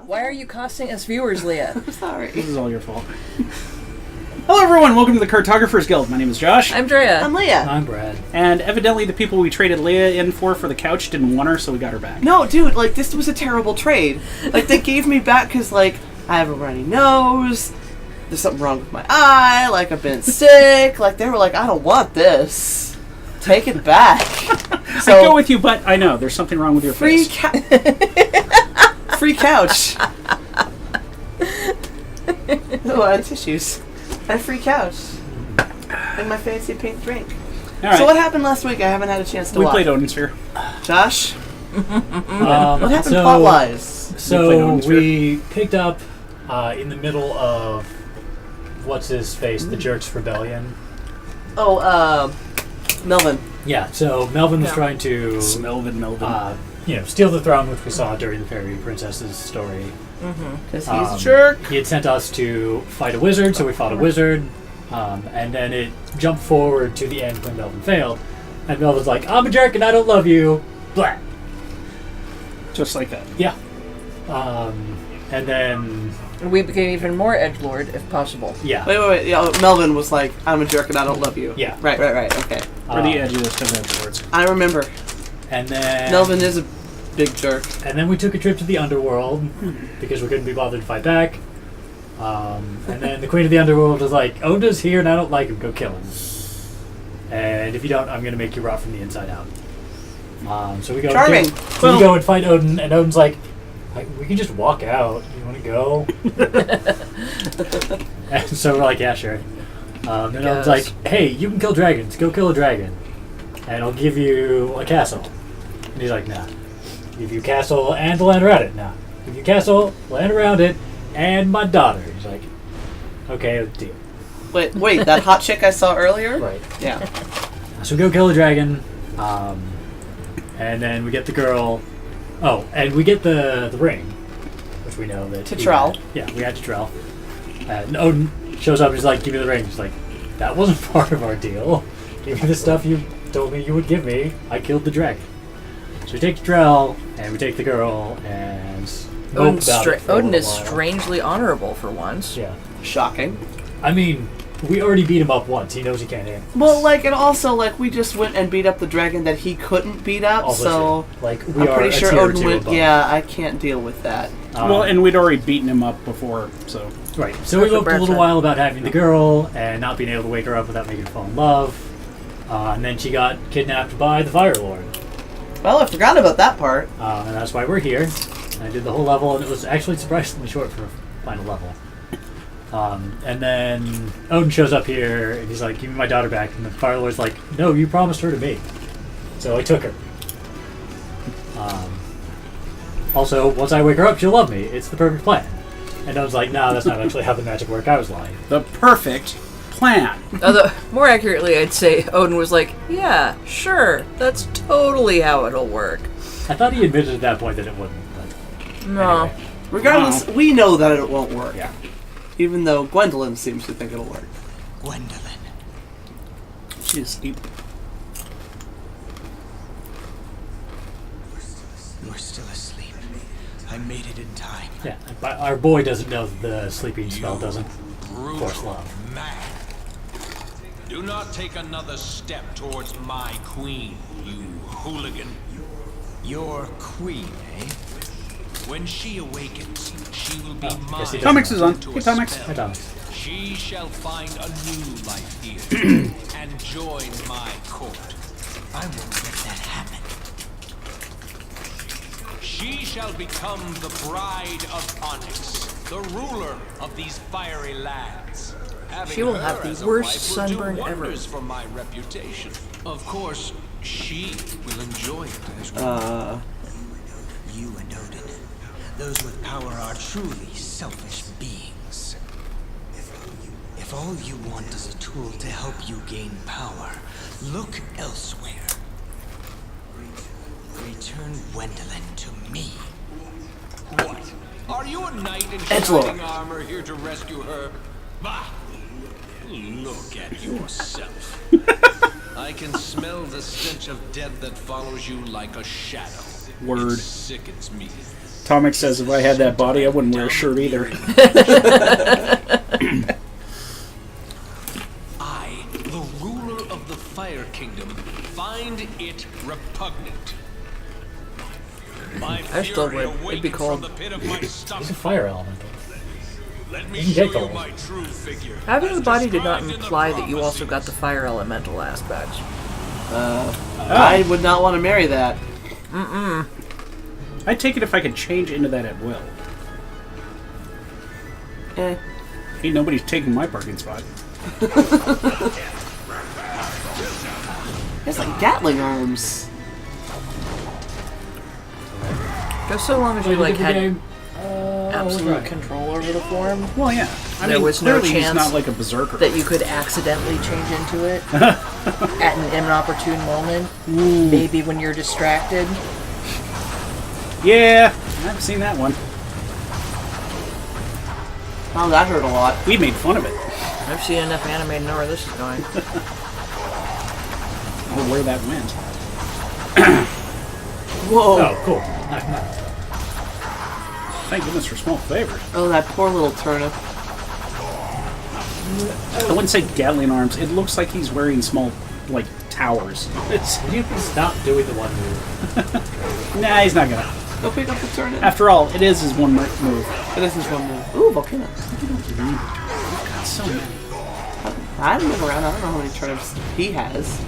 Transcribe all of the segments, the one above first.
Why are you costing us viewers, Leah? I'm sorry. This is all your fault. Hello everyone, welcome to the Cartographers Guild. My name is Josh. I'm Drea. I'm Leah. I'm Brad. And evidently the people we traded Leah in for the couch didn't want her, so we got her back. No, dude, like, this was a terrible trade. Like, they gave me back because, like, I have a runny nose, there's something wrong with my eye, like, I've been sick. Like, they were like, I don't want this. Take it back. So, I go with you, but I know, there's something wrong with your free face. free couch. Oh, and tissues. And a free couch. And my fancy pink drink. All right. So what happened last week? I haven't had a chance to We watch. played Odin Sphere. Josh? What happened so- plot-wise? So we picked up in the middle of what's his face, the Jerk's Rebellion. Oh, Melvin. Yeah. So Melvin was trying to Melvin. steal the throne, which we saw during the Fairy Princess's story. Because he's a jerk. He had sent us to fight a wizard, so we fought a wizard. And then it jumped forward to the end when Melvin failed. And Melvin's like, I'm a jerk and I don't love you. Blah. Just like that. Yeah. And then... We became even more edgelord, if possible. Yeah. Wait. Yeah, Melvin was like, I'm a jerk and I don't love you. Yeah. Right. Okay. We're the edgiest of edgelords. I remember. And then... Melvin is a big jerk. And then we took a trip to the underworld because we couldn't be bothered to fight back. And then the Queen of the Underworld was like, Odin's here and I don't like him, go kill him. And if you don't, I'm going to make you rot from the inside out. So we go Charming. We go and fight Odin, and Odin's like, we can just walk out. You want to go? And so we're like, yeah, sure. And Odin's like, hey, you can kill dragons. Go kill a dragon. And I'll give you a castle. And he's like, nah. Give you a castle and the land around it. Nah. Give you a castle, land around it, and my daughter. He's like, okay, deal. Wait, that hot chick I saw earlier? Right. Yeah. So we go kill a dragon, and then we get the girl. Oh, and we get the ring, which we know that. Titrell. Yeah, we had Titrell. And Odin shows up and he's like, give me the ring. He's like, that wasn't part of our deal. Give me the stuff you told me you would give me. I killed the dragon. So we take Titrell, and we take the girl, and Odin is strangely honorable for once. Yeah. Shocking. I mean, we already beat him up once. He knows he can't handle. Well, like, and also, like, we just went and beat up the dragon that he couldn't beat up, Also so... true. Like, we I'm are pretty a sure tier Odin two went, above. yeah, I can't deal with that. Well, and we'd already beaten him up before, so... Right. So we looked a little while about having the girl and not being able to wake her up without making her fall in love. And then she got kidnapped by the Fire Lord. Well, I forgot about that part. And that's why we're here. And I did the whole level, and it was actually surprisingly short for a final level. And then Odin shows up here, and he's like, give me my daughter back. And the Fire Lord's like, no, you promised her to me. So I took her. Also, once I wake her up, she'll love me. It's the perfect plan. And Odin's like, nah, that's not actually how the magic works. I was lying. The perfect plan. Although, more accurately, I'd say Odin was like, yeah, sure, that's totally how it'll work. I thought he admitted at that point that it wouldn't. But No. anyway. Regardless, we know that it won't work. Yeah. Even though Gwendolyn seems to think it'll work. Gwendolyn. She's asleep. You're still asleep. I made it in time. Yeah, but our boy doesn't know that the sleeping spell doesn't force love. Man. Do not take another step towards my queen, you hooligan. Your queen, eh? When she awakens, she will be mine. yes, he does. Comics is on. to Hey, a Comics. spell. Hi, Thomas. She shall find a new life here and join my court. I won't let that happen. She shall become the bride of Onyx, the ruler of these fiery lands. Having She will her have the as a worst wife will do sunburn ever. wonders for my reputation. Of course, she will enjoy it as well. You and Odin, those with power are truly selfish beings. If all you want is a tool to help you gain power, look elsewhere. Return Gwendolyn to me. What? Are you a knight in Edgelord. shining armor here to rescue her? Bah! Look at yourself. I can smell the stench of death that follows you like a shadow. Word. It sickens me. Tomic says if I had that body, I wouldn't wear a shirt either. I, the ruler of the Fire Kingdom, find it repugnant. My I still fury would. It'd be awakens cold. from the pit of my He's a stomach. fire elemental. Let me You show can get you gold. my true figure. Having as the body did not described in the imply that you also got prophecies. the fire elemental aspect. I would not want to marry that. I'd take it if I could change into that at will. Eh. Ain't nobody's taking my parking spot. It's like Gatling arms. Just so long as you like had absolute right. control over the form, Well, yeah. I There mean, was no clearly he's chance not like a berserker. that you could accidentally change into it at an inopportune moment, maybe when you're distracted. Yeah, I've seen that one. Oh, that hurt a lot. We made fun of it. I've seen enough anime to know where this is going. Or where that went. Whoa. Oh, cool. Nice. Thank goodness for small favors. Oh, that poor little turnip. I wouldn't say Gatling arms. It looks like he's wearing small, like, towers. It's, Can you please stop doing the one move? nah, he's not gonna. Go pick up the turnip. After all, it is his one move. This is one move. Ooh, volcano. God, so many. I haven't been around. I don't know how many turnips he has.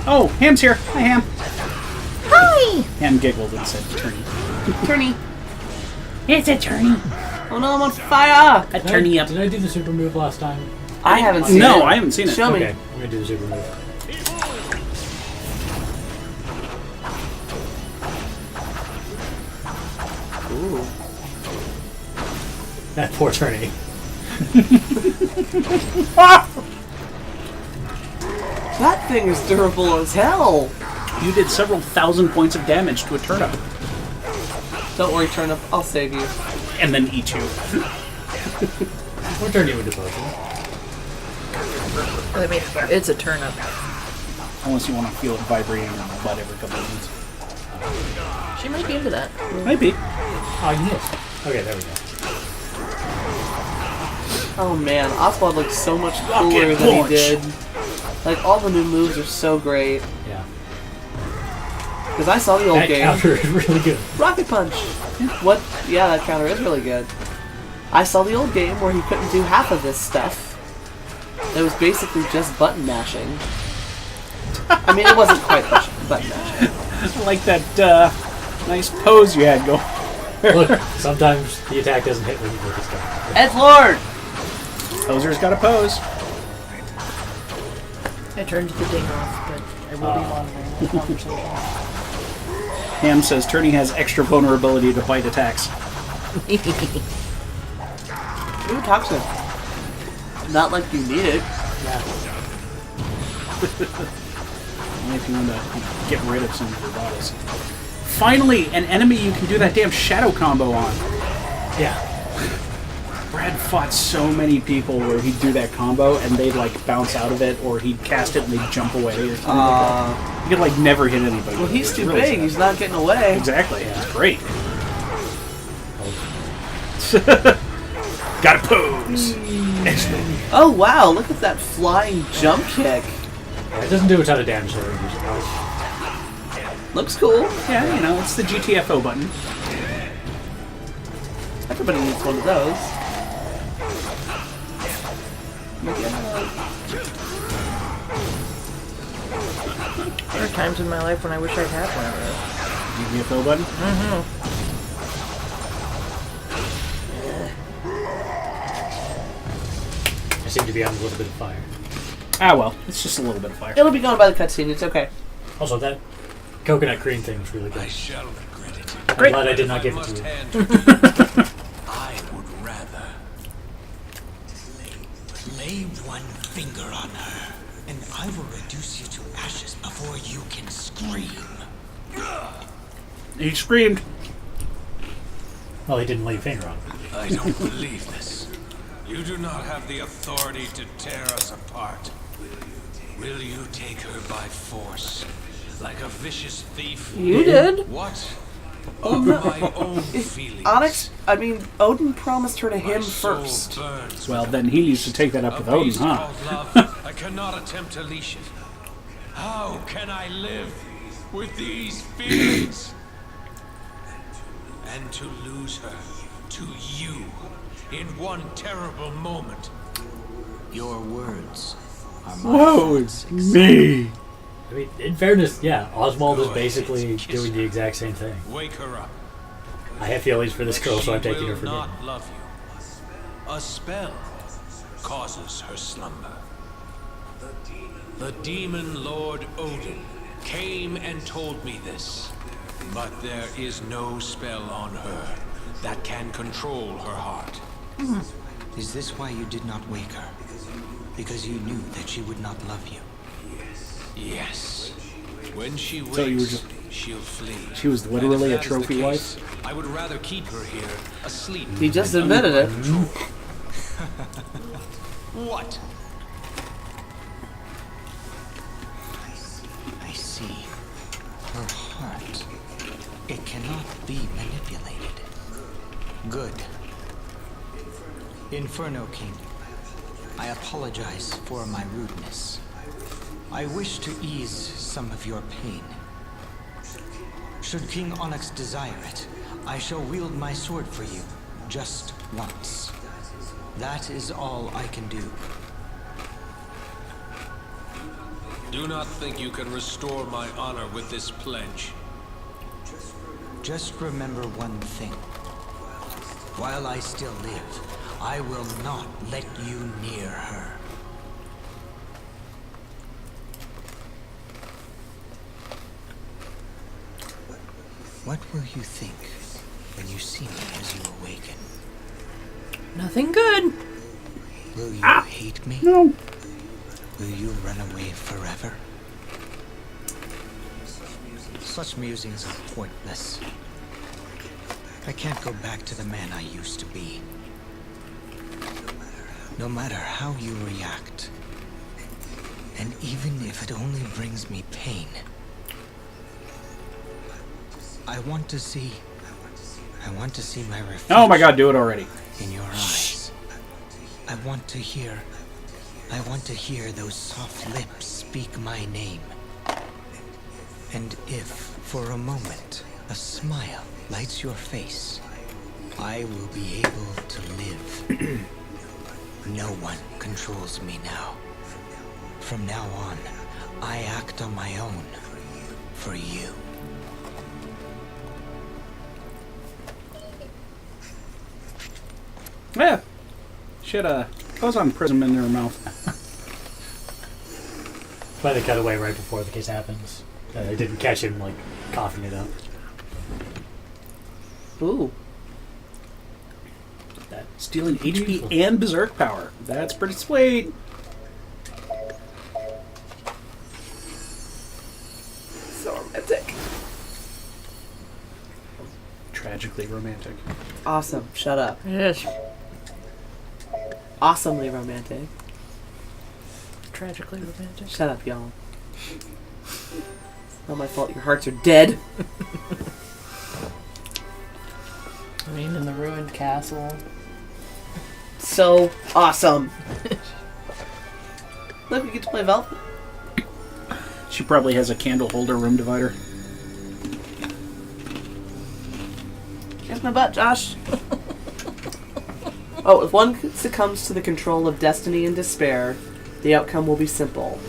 Oh, Ham's here. Hi, Ham. Hi! Ham giggled and said, "Turny." Turny. It's a turny. Oh no, I'm on fire! A turny up. Did I do the super move last time? I haven't seen it. No, I haven't seen it. Show me. Okay, I'm gonna do the super move. Ooh. That poor Turney. That thing is durable as hell. You did several thousand points of damage to a turnip. Don't worry, turnip. I'll save you. And then eat you. We'll turn you into potion. I mean, it's a turnip. Unless you want to feel it vibrating in your butt every couple of minutes. She might be into that. Maybe. Oh, you missed. Okay, there we go. Oh man, Oswald looks so much Rocket cooler than he punch. did. Like, all the new moves are so great. Yeah. Because I saw the old That game. counter is really good. Rocket Punch! What? Yeah, that counter is really good. I saw the old game where he couldn't do half of this stuff. It was basically just button mashing. I mean, it wasn't quite button mashing. I like that nice pose you had going. Look, sometimes the attack doesn't hit when you put this guy. Edgelord! Poser's got a pose. I turned the ding off, but I will be monitoring the conversation. Ham says Turney has extra vulnerability to bite attacks. Ooh, toxin. Not like you need it. Only if you want to get rid of some of your bodies. Finally, an enemy you can do that damn shadow combo on. Yeah. Brad fought so many people where he'd do that combo and they'd like bounce out of it, or he'd cast it and they'd jump away or something like that. You could like never hit anybody. Well, with it. he's It's too really big. sad. He's not getting away. Exactly. It's great. Got a pose. Excellent. Oh, wow. Look at that flying jump kick. It doesn't do a ton of damage though. Usually. Looks cool. Yeah, you know, it's the GTFO button. Everybody needs one of those. There are times in my life when I wish I'd had one of those. GTFO button? I seem to be on a little bit of fire. Ah, well, it's just a little bit of fire. It'll be gone by the cutscene. It's okay. Also, that coconut cream thing was really I good. shall regret it. I'm glad I did not give it Must to you. hand I would rather Lay one finger on her, and I will reduce you to ashes before you can scream. He screamed. Well, he didn't lay a finger on it. I don't believe this. You do not have the authority to tear us apart. Will you take her by force? like a vicious thief. You did. What are my own feelings? Odin promised her to My him soul first. burns. Well, then he needs to take that up A with Odin, beast huh? called love, I cannot attempt to leash it. How can I live with these feelings? And to lose her to you in one terrible moment. Your words are my Whoa, thoughts. me! I mean, in fairness, yeah, Oswald is Go basically ahead, kiss doing her. the exact same thing. Wake her up. I have feelings for this girl, so I'm taking her She for will me. not love you. A spell causes her slumber. The demon Lord Odin came and told me this. But there is no spell on her that can control her heart. Is this why you did not wake her? Because you knew that she would not love you. Yes. When she wakes, So you were just- she'll flee. She was And literally if a that is the trophy case, wife? I would rather keep her here, asleep. He just and admitted it. under control. What? I see. Her heart. It cannot be manipulated. Good. Inferno King, I apologize for my rudeness. I wish to ease some of your pain. Should King Onyx desire it, I shall wield my sword for you, just once. That is all I can do. Do not think you can restore my honor with this pledge. Just remember one thing. While I still live, I will not let you near her. What will you think when you see me as you awaken? Nothing good. Will you hate me? No. Will you run away forever? Such musings are pointless. I can't go back to the man I used to be. No matter how you react, and even if it only brings me pain, I want to see my reflection. Oh my god, do it already. In your eyes. I want to hear those soft lips speak my name. And if, for a moment, a smile lights your face, I will be able to live. No one controls me now. From now on, I act on my own. For you. Yeah. Should goes on prism in their mouth. But they cut away right before the kiss happens. They didn't catch him, like, coughing it up. Ooh. That stealing HP and berserk power. That's pretty sweet. So romantic. Tragically romantic. Awesome. Shut up. Yes. Awesomely romantic. Tragically romantic. Shut up, y'all. It's not my fault your hearts are dead. I mean, in the ruined castle. So awesome. Look, we get to play Velvet. She probably has a candle holder room divider. Here's my butt, Josh. Oh, if one succumbs to the control of destiny and despair, the outcome will be simple.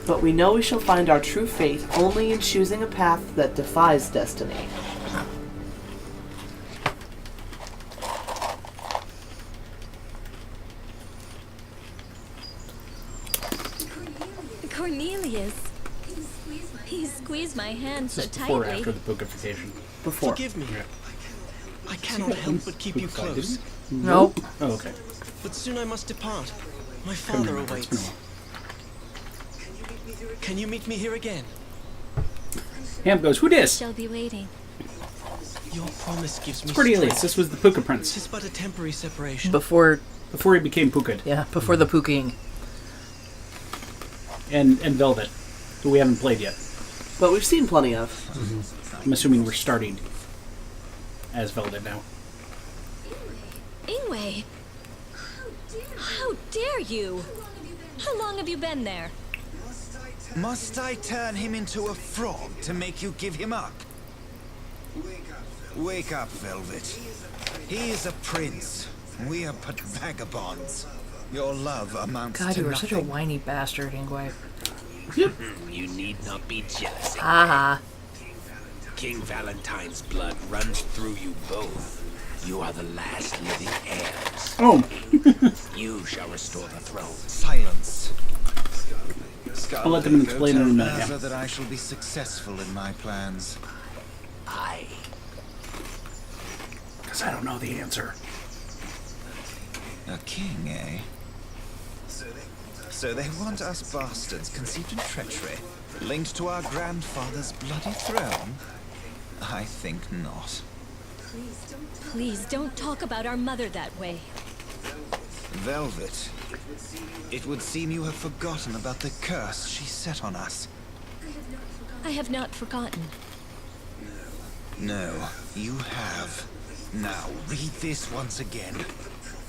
But we know we shall find our true fate only in choosing a path that defies destiny. Cornelius. He squeezed my hand so Just before or tightly. after the pookification? Before. Forgive me. I cannot help but keep you Pookified, close. didn't Nope. Oh, okay. But soon I must depart. My Come father here, it's been a awaits. Can you meet me here again? while. Ham goes, who dis? Shall be waiting. Your promise gives me Cornelius, strength. this was the Puka Prince. This is but a temporary separation. Before, Before he became Pukid. yeah, before the Pooking. And Velvet, who we haven't played yet. but we've seen plenty of. Mm-hmm. I'm assuming we're starting as Velvet now. Ingwe! How dare you? How long have you been there? Must I turn him into a frog to make you give him up? Wake up, Velvet. He is a prince. We are but vagabonds. Your love amounts God, to you were nothing. such a whiny bastard, Ingwe. You need not be jealous. Haha. King Valentine's blood runs through you both. You are the last living heirs. Oh. You shall restore the throne. Silence. I'll let them explain it in a minute. So that I shall be successful in my plans. Aye. Because I don't know the answer. A king, eh? So they want us bastards conceived in treachery, linked to our grandfather's bloody throne? I think not. Please don't talk about our mother that way. Velvet, it would seem you have forgotten about the curse she set on us. I have not forgotten. No, you have. Now, read this once again.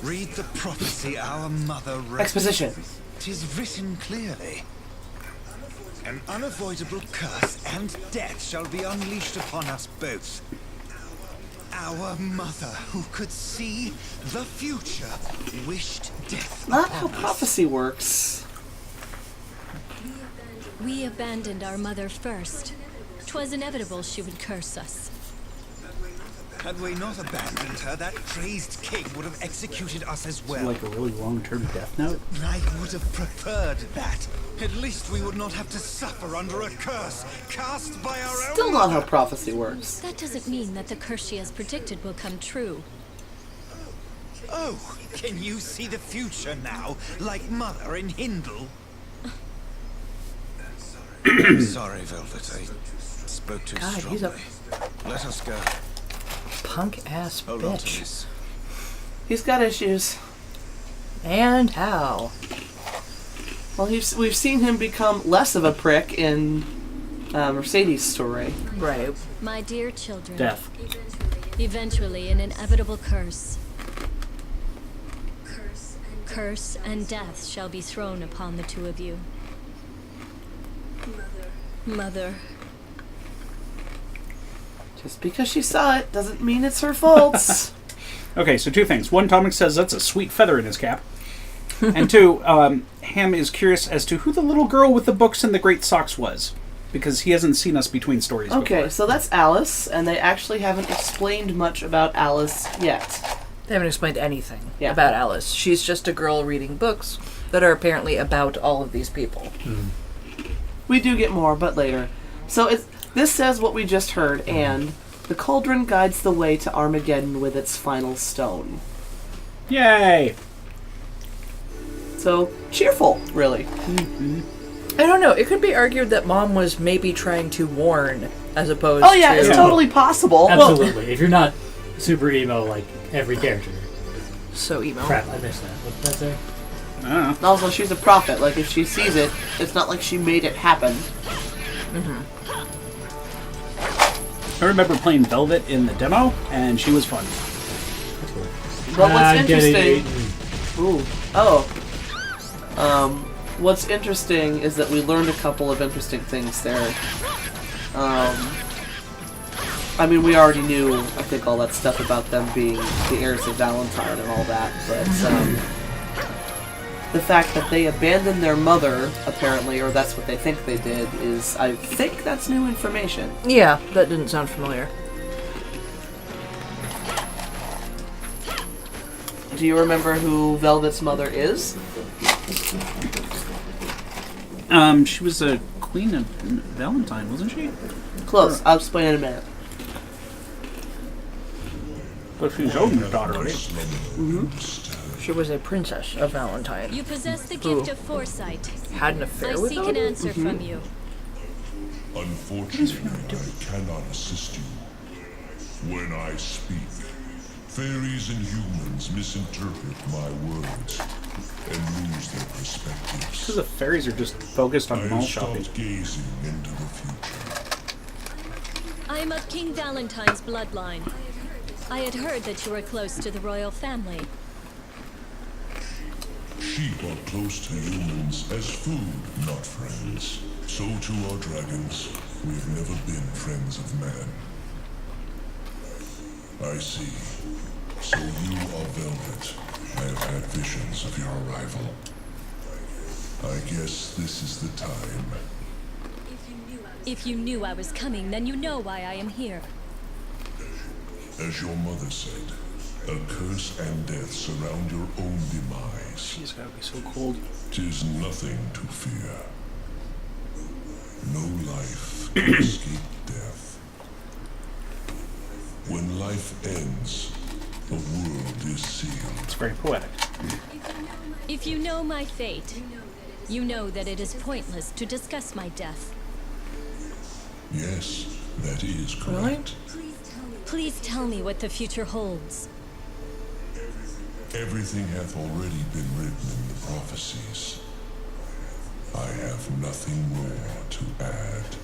Read the prophecy our mother wrote. Exposition. 'Tis written clearly. An unavoidable curse and death shall be unleashed upon us both. Our mother, who could see the future, wished death Not upon how us. prophecy works. We abandoned our mother first. 'Twas inevitable she would curse us. Had we not abandoned her, that crazed king would have executed us as well. Like a really long-term death note? I would have preferred that. At least we would not have to suffer under a curse cast by our Still own not how mother. prophecy works. That doesn't mean that the curse she has predicted will come true. Oh, can you see the future now, like Mother in Hindle? Sorry, Velvet, I spoke too God, strongly. he's a Let us go. punk-ass Hold on to bitch. this. He's got issues. And how? Well, we've seen him become less of a prick in Mercedes' story. Right. My dear children. Death. Eventually, an inevitable curse. Curse and death shall be thrown upon the two of you. Mother. Just because she saw it doesn't mean it's her fault. Okay, so two things. One, Tomik says that's a sweet feather in his cap. And two, Ham is curious as to who the little girl with the books and the great socks was. Because he hasn't seen us between stories Okay, before. so that's Alice, and they actually haven't explained much about Alice yet. They haven't explained anything Yeah. about Alice. She's just a girl reading books that are apparently about all of these people. We do get more, but later. So this says what we just heard, and the cauldron guides the way to Armageddon with its final stone. Yay! So, cheerful, really. I don't know. It could be argued that Mom was maybe trying to warn as opposed Oh yeah, to... it's totally possible. Absolutely. If you're not super emo like every character. So emo. Crap, I missed that. What did that say? I don't know. Also, she's a prophet. Like, if she sees it, it's not like she made it happen. I remember playing Velvet in the demo, and she was fun. But what's I'm getting interesting... Ooh. Oh. What's interesting is that we learned a couple of interesting things there. I mean, we already knew, I think, all that stuff about them being the heirs of Valentine and all that, but the fact that they abandoned their mother, apparently, or that's what they think they did, is, I think that's new information. Yeah, that didn't sound familiar. Do you remember who Velvet's mother is? She was a queen of Valentine, wasn't she? Close. I'll explain in a minute. But she's Odin's daughter, right? She was a princess of Valentine. You possess the gift of foresight. Had an affair I with seek an Odin? answer from you. Unfortunately, I cannot assist you. When I speak, fairies and humans misinterpret my words and lose their perspectives. Because the fairies are just focused on I mall have shopping. stopped gazing into the future. I am of King Valentine's bloodline. I had heard that you were close to the royal family. Sheep are close to humans as food, not friends. So too are dragons. We have never been friends of man. I see. So you are Velvet. I have had visions of your arrival. I guess this is the time. If you knew I was coming, then you know why I am here. As your mother said, a curse and death surround your own demise. She's gotta be so cold. 'Tis nothing to fear. No life can escape death. When life ends, the world is sealed. It's very poetic. If you know my fate, you know that it is pointless to discuss my death. Yes, that is correct. Please tell me what the future holds. Everything hath already been written in the prophecies. I have nothing more to add.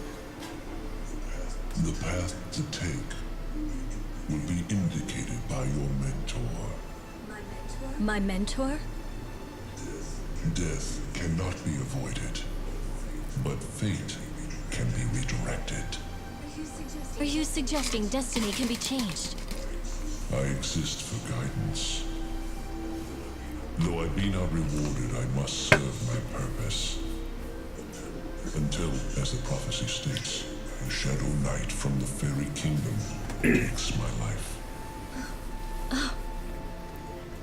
The path to take will be indicated by your mentor. My mentor? Death cannot be avoided, but fate can be redirected. Are you suggesting destiny can be changed? I exist for guidance. Though I be not rewarded, I must serve my purpose. Until, as the prophecy states, a shadow knight from the fairy kingdom takes my life.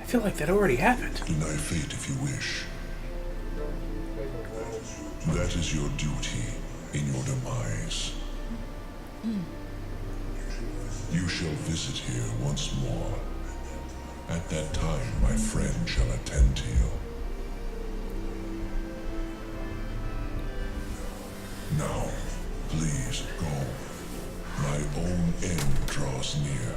I feel like that already happened. Deny fate if you wish. That is your duty in your demise. You shall visit here once more. At that time, my friend shall attend to you. Now, please go. My own end draws near.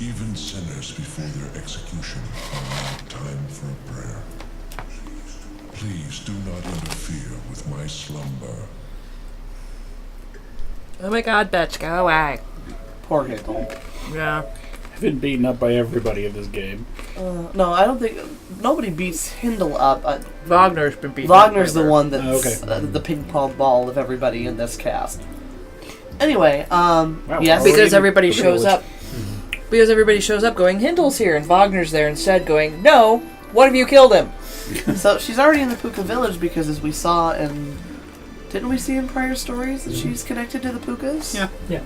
Even sinners before their execution are allowed time for a prayer. Please do not interfere with my slumber. Oh my god, bitch, go away. Poor Hegel. Yeah. I've been beaten up by everybody in this game. No, I don't think... Nobody beats Hindle up. Wagner's been beaten. Wagner's up the one that's okay. the ping pong ball of everybody in this cast. Anyway, Wow, yes. already Because everybody the shows village. up. Because everybody shows up going, Hindel's here, and Wagner's there instead going, no, what have you killed him? So she's already in the Puka village because, as we saw in... Didn't we see in prior stories that she's connected to the Pukas? Yeah. Yeah.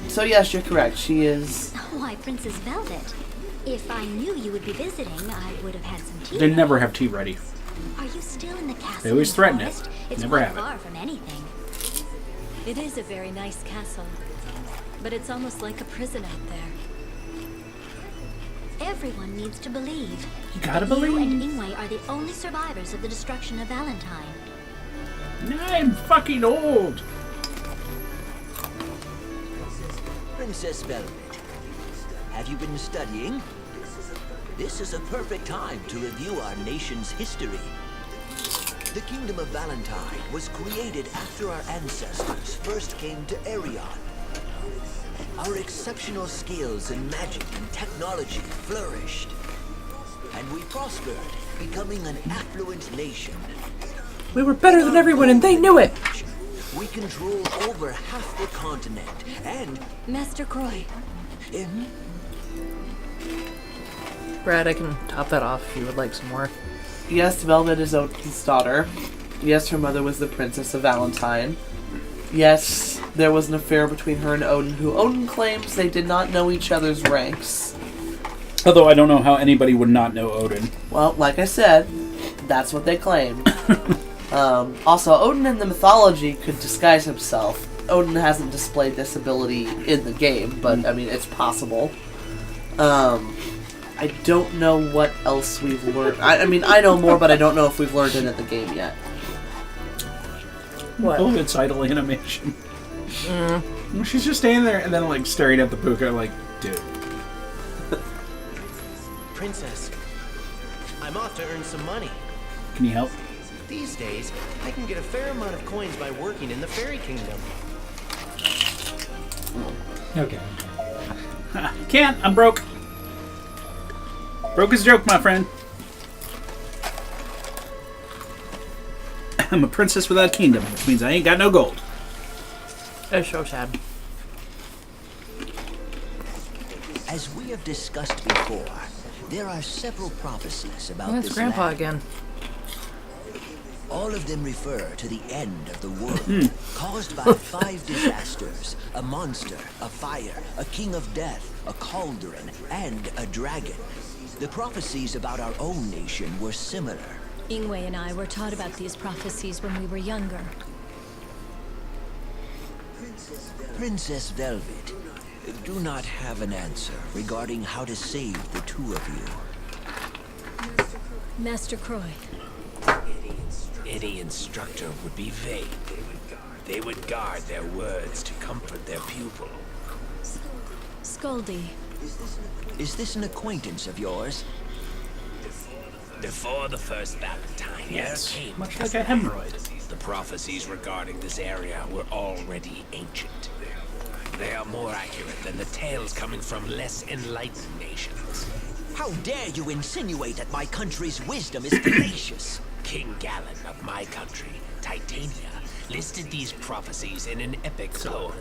So yes, you're correct. She is... Why, Princess Velvet? If I knew you would be visiting, I would have had some tea. They never have tea ready. Are you still in the castle? They always in the threaten it. forest? It's Never quite have it. far from anything. It is a very nice castle, but it's almost like a prison out there. Everyone needs to believe. You gotta that believe. You and Ingwe are the only survivors of the destruction of Valentine. I'm fucking old. Princess Velvet, have you been studying? This is a perfect time to review our nation's history. The Kingdom of Valentine was created after our ancestors first came to Arion. Our exceptional skills in magic and technology flourished, and we prospered, becoming an affluent nation. We were better than everyone, and they knew it. We control over half the continent, and Master Croy. Brad, I can top that off if you would like some more. Yes, Velvet is Odin's daughter. Yes, her mother was the Princess of Valentine. Yes, there was an affair between her and Odin, who Odin claims they did not know each other's ranks. Although I don't know how anybody would not know Odin. Well, like I said, that's what they claim. Also, Odin in the mythology could disguise himself. Odin hasn't displayed this ability in the game, but, I mean, it's possible. I don't know what else we've learned. I mean, I know more, but I don't know if we've learned it in the game yet. What? Oh, it's idle animation. She's just standing there and then, like, staring at the puka, like, dude. Princess, I'm off to earn some money. Can you help? These days, I can get a fair amount of coins by working in the Fairy Kingdom. Okay. Can't. I'm broke. Broke as a joke, my friend. I'm a princess without a kingdom, which means I ain't got no gold. It's so sad. As we have discussed before, there are several prophecies about Oh, it's this Grandpa land. again. All of them refer to the end of the world, caused by 5 disasters: a monster, a fire, a king of death, a cauldron, and a dragon. The prophecies about our own nation were similar. Ingwe and I were taught about these prophecies when we were younger. Princess Velvet, do not have an answer regarding how to save the two of you. Master Croy, Any instructor would be vague. They would guard their words to comfort their pupil. Scoldy, Is this an acquaintance of yours? Before the first Valentine, Yes, there came much like a hemorrhoid. The prophecies regarding this area were already ancient. They are more accurate than the tales coming from less enlightened nations. How dare you insinuate that my country's wisdom is fallacious? King Galen of my country, Titania, listed these prophecies in an epic poem.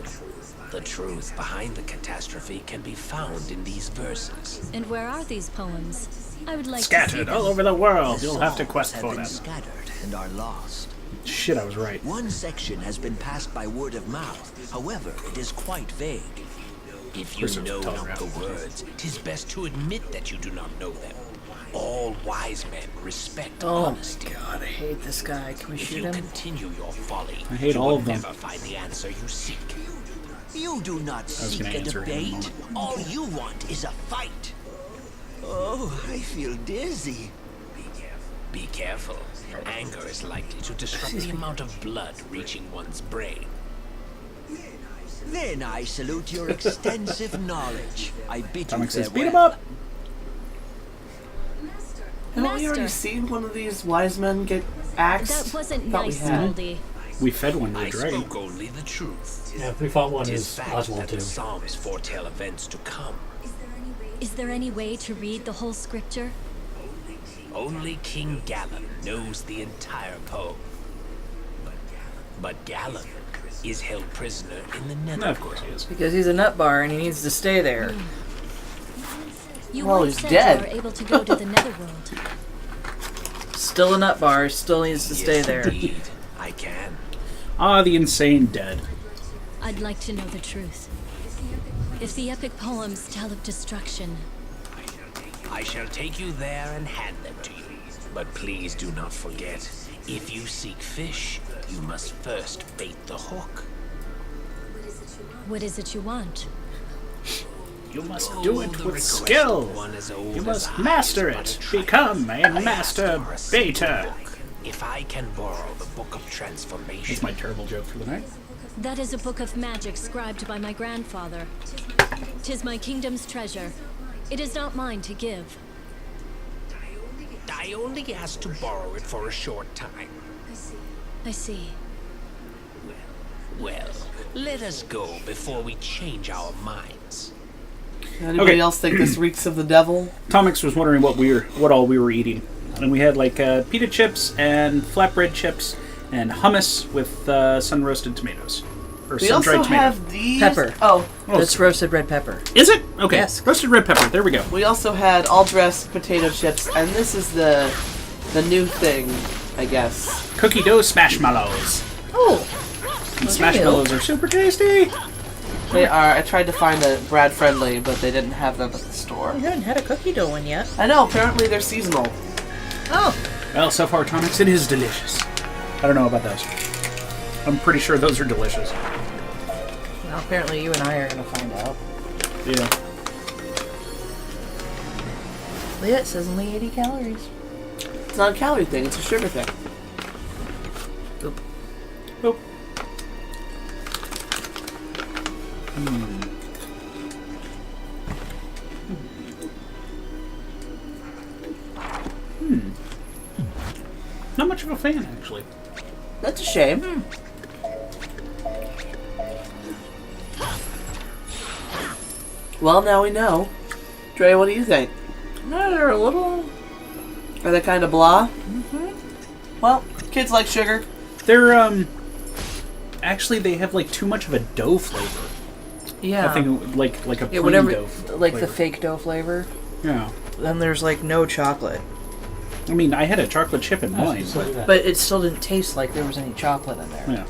The truth behind the catastrophe can be found in these verses. and where are these poems? I would like to see Scattered them. all over the world. The You'll have to songs quest have for been them. scattered and are lost. Shit, I was right. One section has been passed by word of mouth. However, it is quite vague. If you Course it's know not telegraph. the words, 'tis best to admit that you do not know them. All wise men respect Oh honesty. my god, I hate this guy. Can we If shoot you him? continue your folly, I hate you all will of them. never find the answer you seek. You do not was seek gonna a answer him in a debate. moment. All you want is a fight. Oh, I feel dizzy. Be careful. Anger is likely to disrupt the amount of blood reaching one's brain. Then I salute your extensive knowledge. I bid you Tomix says, farewell. beat him up! Haven't we already Master. seen one of these wise men get axed? That wasn't Thought we nice, had. Scoldy. We fed one to the I dragon. spoke only the truth. Yeah, we fought one 'Tis is fact Oswald that too. the Psalms foretell events to come. Is there any way to read the whole scripture? Only King Galen knows the entire poem. But Galen is held prisoner in the Nether. Of course he is. Because he's a nut bar and he needs to stay there. You Well, once he's said dead. you were able to go to the Netherworld. Still a nut bar, still needs to stay Yes, there. indeed, I can. Ah, the insane dead. I'd like to know the truth. If the epic poems tell of destruction, I shall take you there and hand them to you. But please do not forget, if you seek fish, you must first bait the hook. what is it you want? You must do it The with request of skill. one as old You as must I master is but it. a trifle. Become a I asked master for a single baiter. book. If I can borrow the Book of Transformation, That's my terrible joke for the night. That is a book of magic scribed by my grandfather. 'Tis my kingdom's treasure. It is not mine to give. I only asked to borrow it for a short time. I see. Well, let us go before we change our minds. Anybody Okay. else think this reeks of the devil? Tomix was wondering what all we were eating, and we had like pita chips and flatbread chips and hummus with sun roasted tomatoes or We sun also dried tomato. have these. Pepper. Oh, That's roasted red pepper. Is it? Okay. Yes. Roasted red pepper. There we go. we also had all dressed potato chips, and this is the new thing, I guess. Cookie dough smashmallows. Oh, And smashmallows are super tasty. They are. I tried to find a Brad friendly, but they didn't have them at the store. I haven't had a cookie dough one yet. I know. Apparently, they're seasonal. Oh, Well, so far, Tomix, it is delicious. I don't know about those. I'm pretty sure those are delicious. well, apparently you and I are going to find out. Yeah. Well, yeah, it says only 80 calories. It's not a calorie thing. It's a sugar thing. Oop. Boop. Not much of a fan, actually. That's a shame. Well, now we know. Dre, what do you think? No, they're a little... Are they kind of blah? Mm-hmm. Well, kids like sugar. They're, actually, they have, like, too much of a dough flavor. Yeah. I think, like a plain whatever, dough like flavor. the fake dough flavor. Yeah. Then there's, like, no chocolate. I mean, I had a chocolate chip in mine. But it still didn't taste like there was any chocolate in there. Yeah.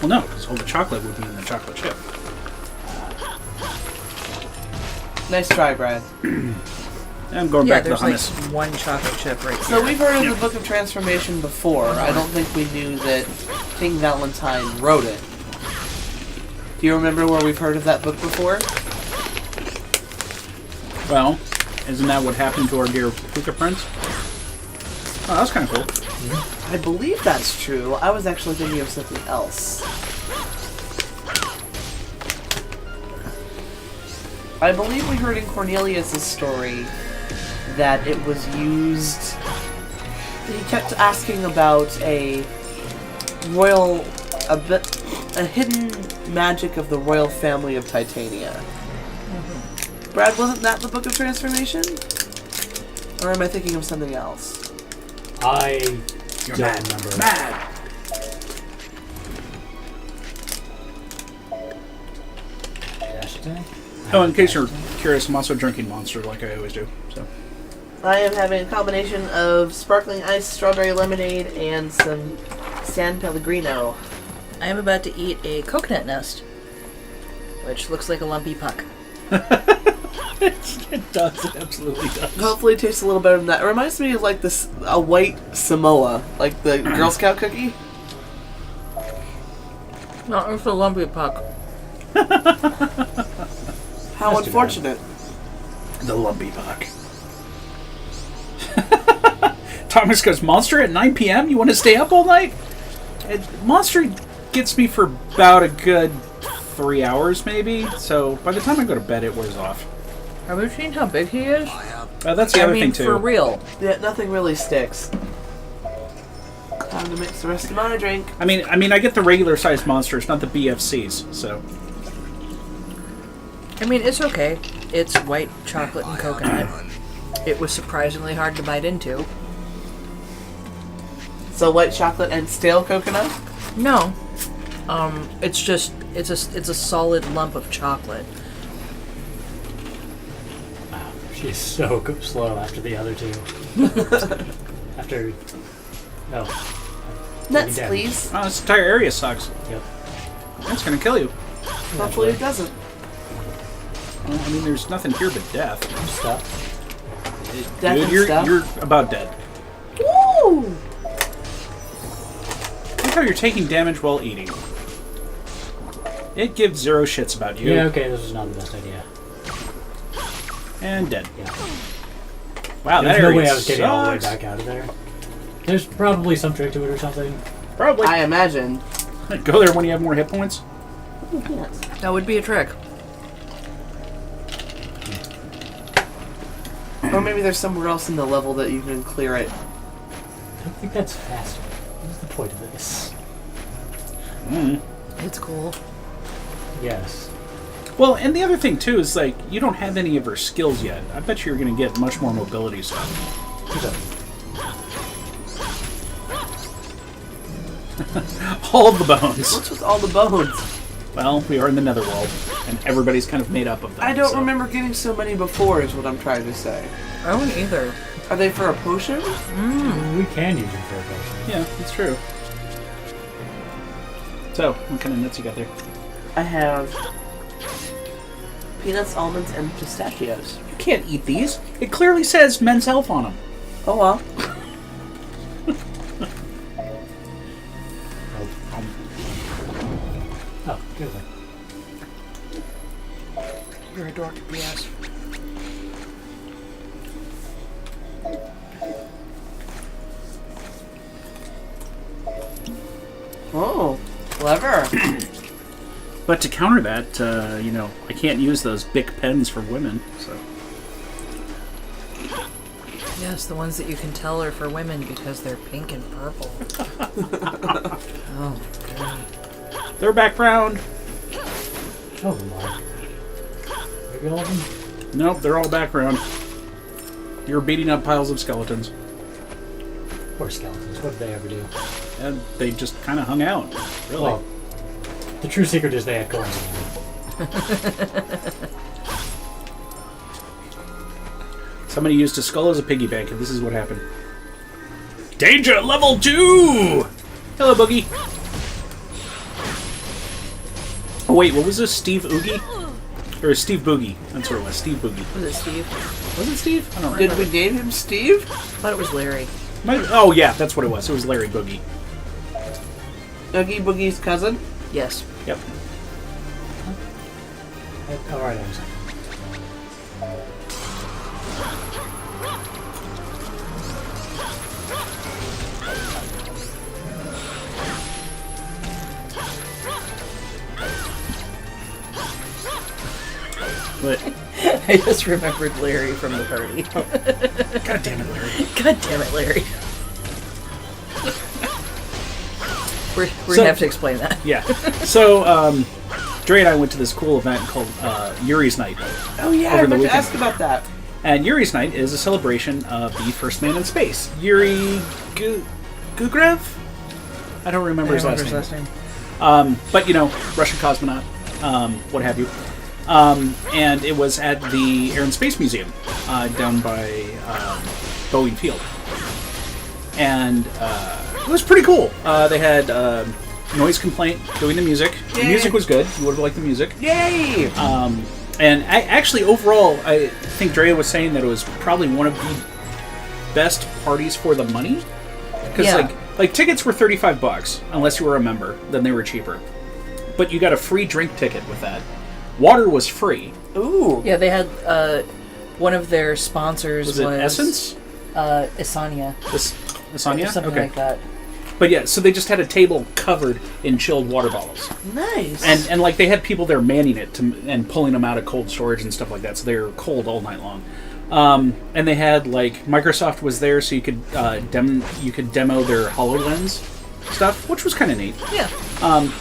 Well, no, because all the chocolate would be in the chocolate chip. Nice try, Brad. I'm going back to the there's hummus. like one chocolate chip right So here. we've heard of the Book of Transformation before. I don't think we knew that King Valentine wrote it. Do you remember where we've heard of that book before? Well, isn't that what happened to our dear Puka Prince? Oh, that's kind of cool. I believe that's true. I was actually thinking of something else. I believe we heard in Cornelius' story that it was used... He kept asking about a hidden magic of the royal family of Titania. Mm-hmm. Brad, wasn't that the Book of Transformation? Or am I thinking of something else? You're don't remember. Mad! Oh, in case you're curious, I'm also drinking Monster like I always do. So I am having a combination of sparkling ice, strawberry lemonade, and some San Pellegrino. I am about to eat a coconut nest, which looks like a lumpy puck. it does. It absolutely does. Hopefully it tastes a little better than that. It reminds me of like a white Samoa, like the Girl Scout cookie. No, it's a lumpy puck. How unfortunate. The lumpy puck. Thomas goes, Monster at 9 p.m.? You want to stay up all night? Monster gets me for about a good 3 hours, maybe. So by the time I go to bed, it wears off. Have you seen how big he is? That's the other thing, too. For real. Yeah, nothing really sticks. Time to mix the rest of my drink. I mean, I get the regular sized monsters, not the BFCs, so... I mean, it's okay. It's white chocolate and coconut. It was surprisingly hard to bite into. So white chocolate and stale coconut? No. It's just it's a solid lump of chocolate. Wow, she's so slow after the other two. after Nuts, please. Oh, this entire area sucks. Yep. That's gonna kill you. Hopefully it doesn't. Well, I mean, there's nothing here but death. Stuff. Death Dude, and you're stuff. about dead. Woo! Look how you're taking damage while eating. It gives zero shits about you. Yeah, okay, this is not the best idea. And dead. Yeah. Wow, There's that no area way I was getting all the way sucks. back out of there. There's probably some trick to it or something. Probably. I imagine. Go there when you have more hit points. Yes. That would be a trick. Or maybe there's somewhere else in the level that you can clear it. I don't think that's faster. What's the point of this? It's cool. Yes. Well, and the other thing, too, is, like, you don't have any of her skills yet. I bet you're going to get much more mobility stuff. All of the bones. What's with all the bones? Well, we are in the netherworld, and everybody's kind of made up of them. I don't so. remember getting so many before, is what I'm trying to say. I wouldn't either. Are they for a potion? We can use them for a potion. Yeah, that's true. So, what kind of nuts you got there? I have peanuts, almonds, and pistachios. You can't eat these. It clearly says Men's Health on them. Oh well. Oh, good one. You're a dork. Yes. Oh, clever. But to counter that, you know, I can't use those Bic pens for women, so... Yes, the ones that you can tell are for women because they're pink and purple. Oh, God. Their background. Oh, my. all of them? Nope, they're all background. You're beating up piles of skeletons. Poor skeletons. What did they ever do? And they just kind of hung out. Really. Well, the true secret is they had coins in them. Somebody used a skull as a piggy bank, and this is what happened. Danger level 2! Hello, Boogie. Oh, wait, what was this? Steve Oogie? Or Steve Boogie. That's what it was. Steve Boogie. Was it Steve? Was it Steve? I don't Did remember. we name him Steve? I thought it was Larry. Oh, yeah, that's what it was. It was Larry Boogie. Oogie Boogie's cousin? Yes. Yep. All right, I'm sorry. But, I just remembered Larry from the party. God damn it, Larry. God damn it, Larry. We're So- gonna have to explain that. Yeah. So, Dre and I went to this cool event called Yuri's Night. Oh yeah, I Over the meant to weekend. ask about that. And Yuri's Night is a celebration of the first man in space. Yuri Gugrev? I don't remember his last name. But, you know, Russian cosmonaut, what have you. And it was at the Air and Space Museum down by Boeing Field. And it was pretty cool. They had Noise Complaint doing the music. The Yay. music was good. You would have liked the music. Yay! And actually, overall, I think Drea was saying that it was probably one of the best parties for the money. Because, Yeah. like tickets were $35, unless you were a member. Then they were cheaper. But you got a free drink ticket with that. Water was free. Ooh. Yeah, they had one of their sponsors Was it Essence? Isania. Lasagna? Something Okay. like that. But yeah, so they just had a table covered in chilled water bottles. Nice. And like they had people there manning it and pulling them out of cold storage and stuff like that, so they were cold all night long. And they had like Microsoft was there, so you could demo their HoloLens stuff, which was kind of neat. Yeah.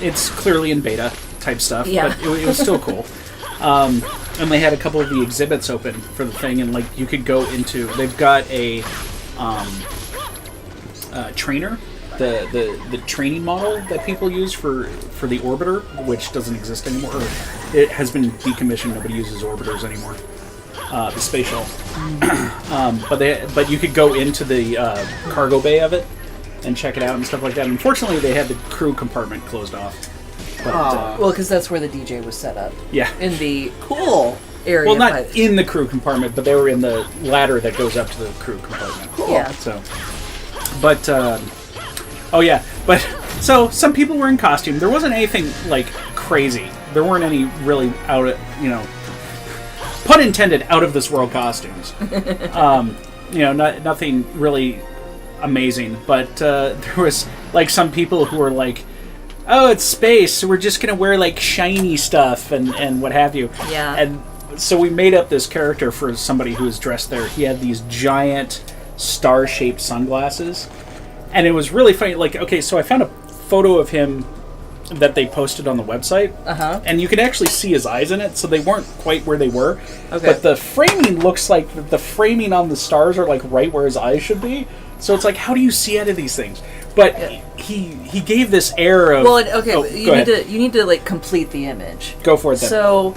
It's clearly in beta type stuff, Yeah. but it was still cool. And they had a couple of the exhibits open for the thing, and like you could go into. They've got a trainer. The training model that people use for the orbiter, which doesn't exist anymore. Or it has been decommissioned. Nobody uses orbiters anymore. The space shuttle. But you could go into the cargo bay of it and check it out and stuff like that. Unfortunately, they had the crew compartment closed off. But, Well, because that's where the DJ was set up. yeah. In the cool. area. Well, not by- in the crew compartment, but they were in the ladder that goes up to the crew compartment. Yeah. So, but oh yeah, but so some people were in costume. There wasn't anything like crazy. There weren't any really out of, pun intended, out of this world costumes. Nothing really amazing. But there was like some people who were like, "Oh, it's space, so we're just gonna wear like shiny stuff and what have you." Yeah. And so we made up this character for somebody who was dressed there. He had these giant star-shaped sunglasses. And it was really funny. Like, okay, so I found a photo of him that they posted on the website. Uh-huh. And you could actually see his eyes in it, so they weren't quite where they were. Okay. But the framing looks like the framing on the stars are like right where his eyes should be. So it's like, how do you see out of these things? But he gave this air of... Well, okay, Oh, you go need ahead. to you need to like complete the image. Go for it then. So,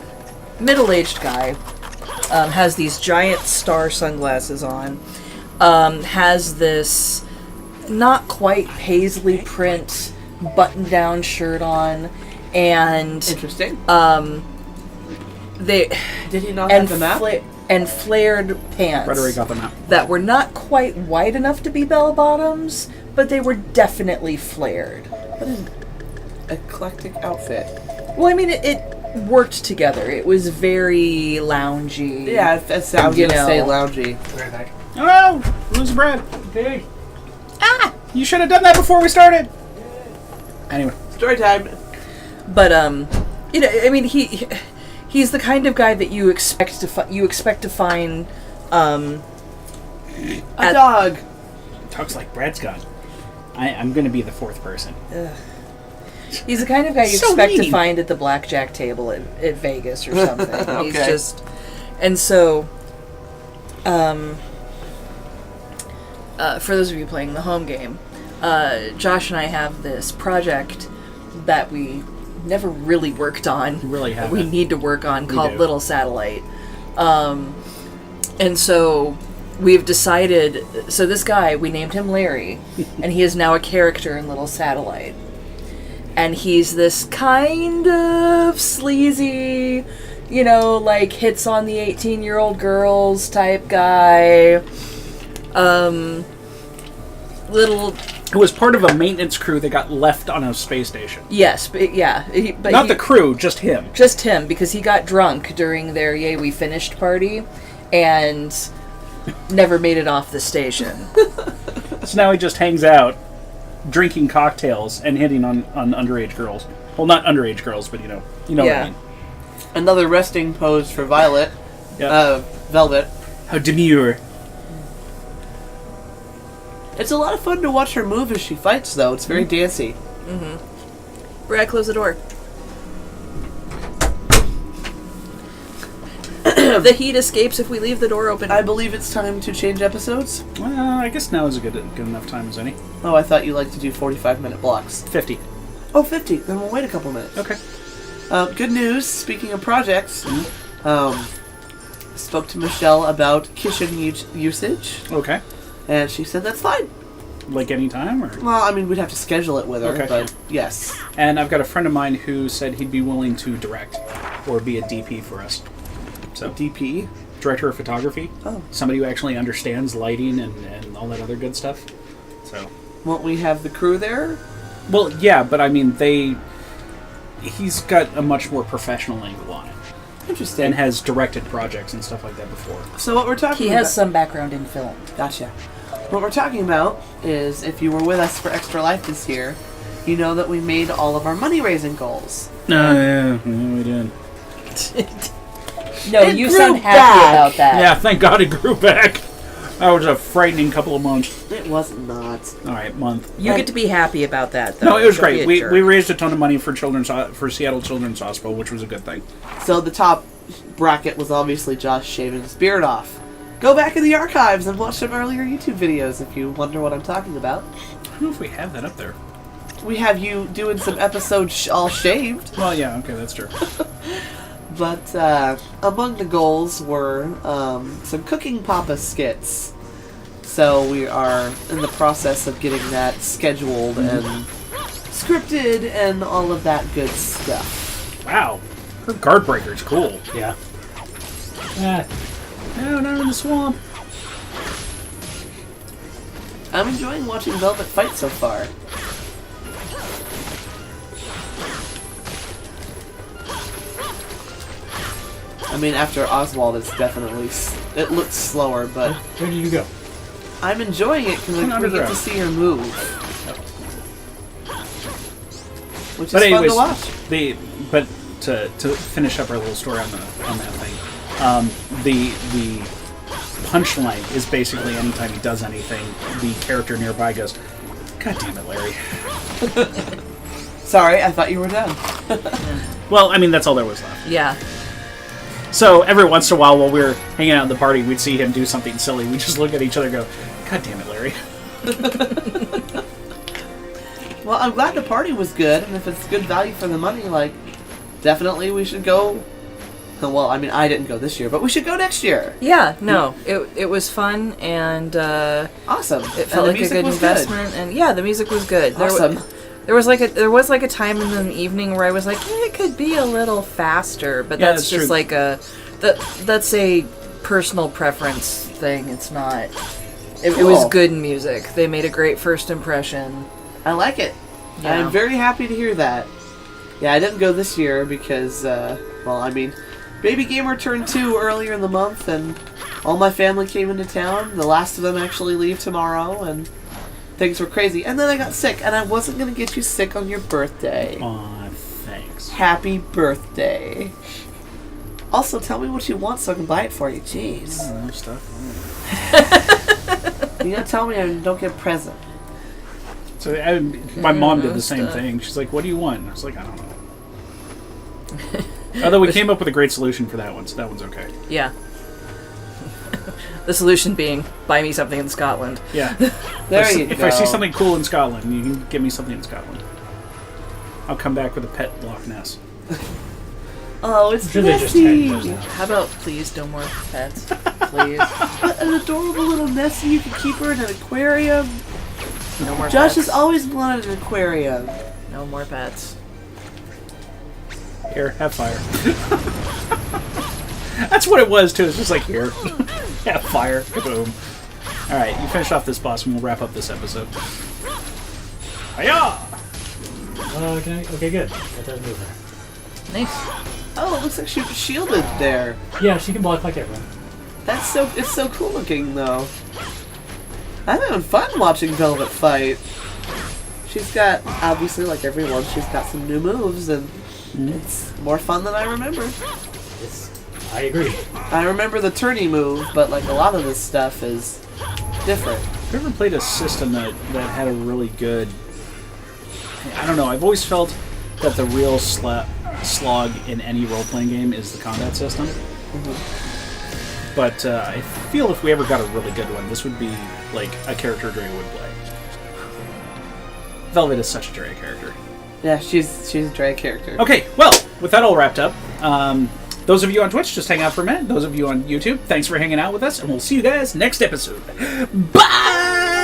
middle-aged guy has these giant star sunglasses on. Has this not quite paisley print button-down shirt on, and Interesting. they Did he not and have the map? and flared pants Frederick got the map. that were not quite wide enough to be bell bottoms, but they were definitely flared. What an eclectic outfit. Well, I mean, it worked together. It was very loungy. Yeah, that's, I was You going to say know. loungy. Oh no! Lose bread. Big. Ah! You should have done that before we started! Anyway. Story time. But I mean, he's the kind of guy that you expect to find A at- dog. Talks like Brad's gone. I'm going to be the fourth person. He's the kind of guy you So expect mean. to find at the blackjack table at Vegas or something. Okay. He's just... And so... for those of you playing the home game, Josh and I have this project that we never really worked on. Really that haven't. we need to work on called do. Little Satellite. And so we've decided... So this guy, we named him Larry, and he is now a character in Little Satellite. And he's this kind of sleazy, you know, like hits on the 18-year-old girls type guy. Little... Who was part of a maintenance crew that got left on a space station. Yes, but yeah. Not the crew, just him. Just him, because he got drunk during their Yay We Finished party and never made it off the station. So now he just hangs out, drinking cocktails and hitting on underage girls. Well, not underage girls, but you know what I mean. Another resting pose for Violet. Yep. Velvet. How demure. It's a lot of fun to watch her move as she fights, though. It's very dancey. Mm-hmm. Brad, close the door. The heat escapes if we leave the door open. I believe it's time to change episodes. Well, I guess now is a good enough time as any. Oh, I thought you liked to do 45-minute blocks. 50. Oh, 50. Then we'll wait a couple minutes. Okay. Good news. Speaking of projects, spoke to Michelle about kitchen usage, Okay. and she said that's fine. Like any time, or? Well, I mean, we'd have to schedule it with her, Okay. but yes. And I've got a friend of mine who said he'd be willing to direct or be a DP for us. So DP? Director of photography. Oh. Somebody who actually understands lighting and all that other good stuff. So. Won't we have the crew there? Well, yeah, but I mean, he's got a much more professional angle on it. Interesting. And has directed projects and stuff like that before. So what we're talking He about... has some background in film. Gotcha. What we're talking about is, if you were with us for Extra Life this year, you know that we made all of our money-raising goals. Oh, yeah, we did. No, It you grew sound happy back. about that. Yeah, thank God it grew back. That was a frightening couple of months. It was not. All right, month. You get to be happy about that, though. No, it was Don't be great. a We jerk. raised a ton of money for Seattle Children's Hospital, which was a good thing. So the top bracket was obviously Josh shaving his beard off. Go back in the archives and watch some earlier YouTube videos if you wonder what I'm talking about. I don't know if we have that up there. We have you doing some episodes all shaved. Well, yeah, okay, that's true. But among the goals were some Cooking Papa skits. So we are in the process of getting that scheduled and scripted and all of that good stuff. Wow. Her guard breaker's cool. Yeah. No, not in the swamp. I'm enjoying watching Velvet fight so far. I mean, after Oswald, it's definitely... It looks slower, but... Where did you go? I'm enjoying it because we get to see her move. Which is But anyways, fun to watch. but to finish up our little story on that thing, the punchline is basically anytime he does anything, the character nearby goes, "God damn it, Larry." Sorry, I thought you were done. Well, I mean, that's all there was left. Yeah. So every once in a while we were hanging out at the party, we'd see him do something silly. We'd just look at each other and go, "God damn it, Larry." Well, I'm glad the party was good, and if it's good value for the money, like, definitely we should go. Well, I mean, I didn't go this year, but we should go next year. Yeah, no, it was fun, and awesome. It felt like a good investment, and yeah, the music was good. Awesome. There was like a time in the evening where I was like, it could be a little faster, but Yeah, that's that's just true. that's a personal preference thing. It's not. It Cool. was good music. They made a great first impression. I like it. Yeah. I'm very happy to hear that. Yeah, I didn't go this year because, well, I mean, Baby Gamer turned 2 earlier in the month, and all my family came into town. The last of them actually leave tomorrow, and things were crazy. And then I got sick, and I wasn't going to get you sick on your birthday. Aw, thanks. Happy birthday. Also, tell me what you want so I can buy it for you. Jeez. I don't know stuff. You gotta tell me I don't get a present. So my mom did the same thing. She's like, "What do you want?" And I was like, "I don't know." Although we came up with a great solution for that one, so that one's okay. Yeah. The solution being, buy me something in Scotland. Yeah. If I see something cool in Scotland, you can give me something in Scotland. I'll come back with a pet Loch Ness. Oh, it's sure they just Nessie. had those. How about please no more pets, please? An adorable little Nessie. You can keep her in an aquarium. No more Josh pets. has always wanted an aquarium. No more pets. Here, have fire. That's what it was too. It's just like, here, have fire. Kaboom. All right, you finish off this boss, and we'll wrap up this episode. Hiya! Okay, good. That does move her. Nice. Oh, it looks like she was shielded there. Yeah, she can block like everyone. It's so cool looking though. I'm having fun watching Velvet fight. She's got, obviously, like everyone, she's got some new moves, and it's more fun than I remember. I agree. I remember the tourney move, but like a lot of this stuff is different. Have you ever played a system that had a really good... I don't know, I've always felt that the real slog in any role-playing game is the combat system. Mm-hmm. But I feel if we ever got a really good one, this would be like a character Dre would play. Velvet is such a Dre character. Yeah, she's a Dre character. Okay, well, with that all wrapped up, those of you on Twitch, just hang out for a minute. Those of you on YouTube, thanks for hanging out with us, and we'll see you guys next episode. Bye!